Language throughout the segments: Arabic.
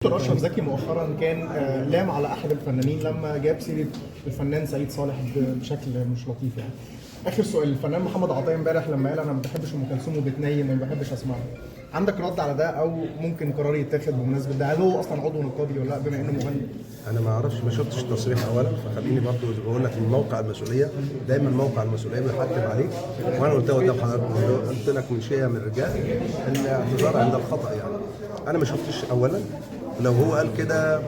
دكتور اشرف زكي مؤخرا كان لام على احد الفنانين لما جاب سيره الفنان سعيد صالح بشكل مش لطيف يعني. اخر سؤال، الفنان محمد عطيه امبارح لما قال انا ما بحبش ام كلثوم وبتنيم وما بحبش اسمعها، عندك رد على ده او ممكن قرار يتاخد بمناسبه ده؟ هل هو اصلا عضو نقابي ولا لا بما انه مغني؟ انا ما اعرفش، ما شفتش التصريح اولا، فخليني برضو بقول لك من موقع المسؤوليه، دايما موقع المسؤوليه بيحكم عليك. وانا قلت قدام حضرتك، قلت لك من شيء من الرجال الاعتذار عند الخطا. يعني انا ما شفتش اولا، لو هو قال كده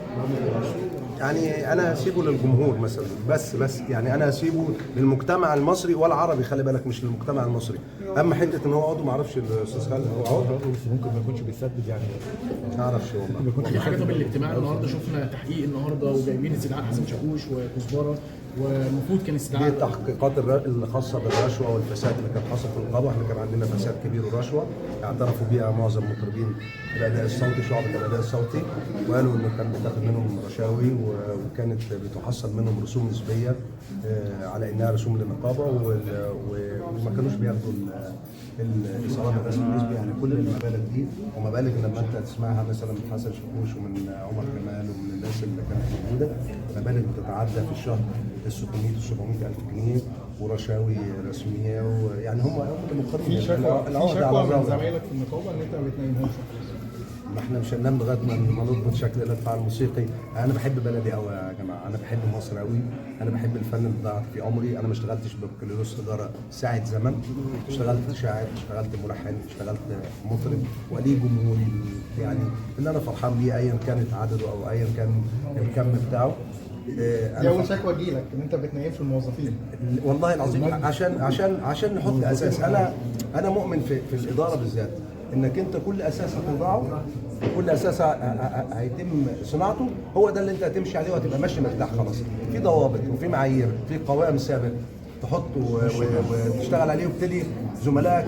يعني انا اسيبه للجمهور مثلا، بس يعني انا اسيبه للمجتمع المصري والعربي، خلي بالك مش للمجتمع المصري. اما حته ان هو عضو، ما اعرفش الاستاذ خالد هو عضو بس ممكن ما يكونش بيسدد يعني. ما اعرفش والله. في حاجه. طب الاجتماع النهارده شفنا تحقيق النهارده وجايبين استدعاء حسن شاكوش وكزبره، والمفروض كان دي استدعاء التحقيقات الخاصه بالرشوه والفساد اللي كان حاصل في النقابه. احنا كان عندنا فساد كبير ورشوه اعترفوا بيها معظم مطربين الاداء الصوتي، شعبة الاداء الصوتي، وقالوا انه كان بتاخد منهم رشاوي وكانت بتحصل منهم رسوم نسبيه على انها رسوم للنقابه، وما كانوش بياخدوا الايصالات الرسمي النسبي. يعني كل المبالغ دي، ومبالغ لما انت تسمعها مثلا من حسن شاكوش ومن عمر كمال ومن الناس اللي كانت موجوده، مبالغ بتتعدى في الشهر ال 600 و 700 الف جنيه ورشاوي رسميه، ويعني هم اللي مقررين. في شكوى من زمايلك في النقابه ان انت ما بتنيمهمش. ما احنا مش هننام لغايه ما نضبط شكل الادفاع الموسيقي. انا بحب بلدي قوي يا جماعه، انا بحب مصر قوي، انا بحب الفن اللي ضاعت في عمري. انا ما اشتغلتش ببكالوريوس تجاره ساعه زمن، اشتغلت شاعر، اشتغلت ملحن، اشتغلت مطرب ولي جمهوري يعني اللي انا فرحان بيه ايا كانت عدده او ايا كان الكم بتاعه. دي اول شكوى تجيلك ان انت بتنيمش الموظفين؟ والله العظيم عشان نحط اساس. انا مؤمن في الاداره بالذات، انك انت كل اساس هتوضعه، كل اساس هيتم صناعته، هو ده اللي انت هتمشي عليه وهتبقى ماشي مرتاح خلاص. في ضوابط وفي معايير، في قوائم سابق تحطه وتشتغل عليه، وابتدي زملائك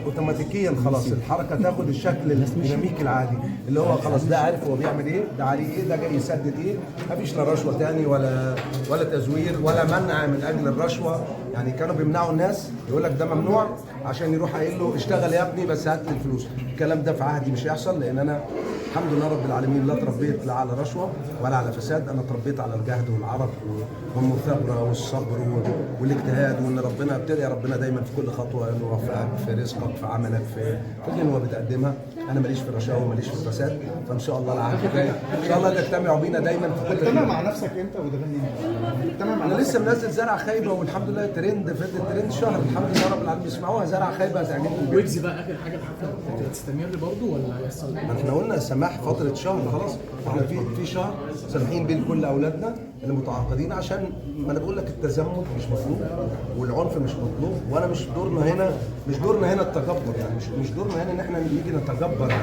اوتوماتيكيا خلاص الحركه تاخد الشكل الديناميكي العادي، اللي هو خلاص ده عارف هو بيعمل ايه، ده عليه ايه، ده جاي يسدد ايه. مفيش لا رشوه تاني ولا تزوير ولا منع من اجل الرشوه. يعني كانوا بيمنعوا الناس، يقول لك ده ممنوع عشان يروح قايل له اشتغل يا ابني بس هات لي الفلوس. الكلام ده في عهدي مش هيحصل، لان انا الحمد لله رب العالمين لا تربيت لا على رشوه ولا على فساد. انا تربيت على الجهد والعرق والمثابره والصبر والاجتهاد، وان ربنا ابتدى ربنا دايما في كل خطوه انه يوفقك في رزقك، في عملك، في غنوه بتقدمها. انا ماليش في الرشاوى وماليش في الفساد، فان شاء الله العهد الجاي ان شاء الله تجتمعوا بينا دايما في كل تجتمع مع نفسك انت وتغني؟ تجتمع مع انا نفسك؟ لسه منزل زرعه خايبه والحمد لله ترند، فضل ترند شهر الحمد لله رب العالمين. بيسمعوها زرعه خايبه هتعجبكم. ويجز بقى اخر حاجه الحفله هتستمر برضه ولا هيحصل؟ ما احنا قلنا سماح فتره شهر خلاص. احنا في شهر سامحين بيه لكل اولادنا اللي متعاقدين، عشان ما انا بقول لك التزمت مش مطلوب والعنف مش مطلوب، وانا مش دورنا هنا التجبر. يعني مش دورنا هنا ان احنا نيجي نتجبر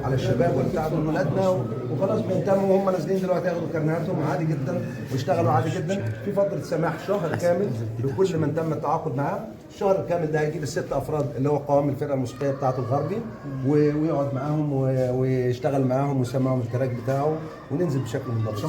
على الشباب ولا بتاع. دول ولادنا وخلاص بينتموا، وهم نازلين دلوقتي ياخدوا كارنيهاتهم عادي جدا ويشتغلوا عادي جدا. في فتره سماح شهر كامل لكل من تم التعاقد معاه. الشهر الكامل ده هيجيب الست افراد اللي هو قوام الفرقه الموسيقيه بتاعته الغربي، ويقعد معاهم ويشتغل معاهم ويسمعهم التراك بتاعه وننزل بشكل منظم.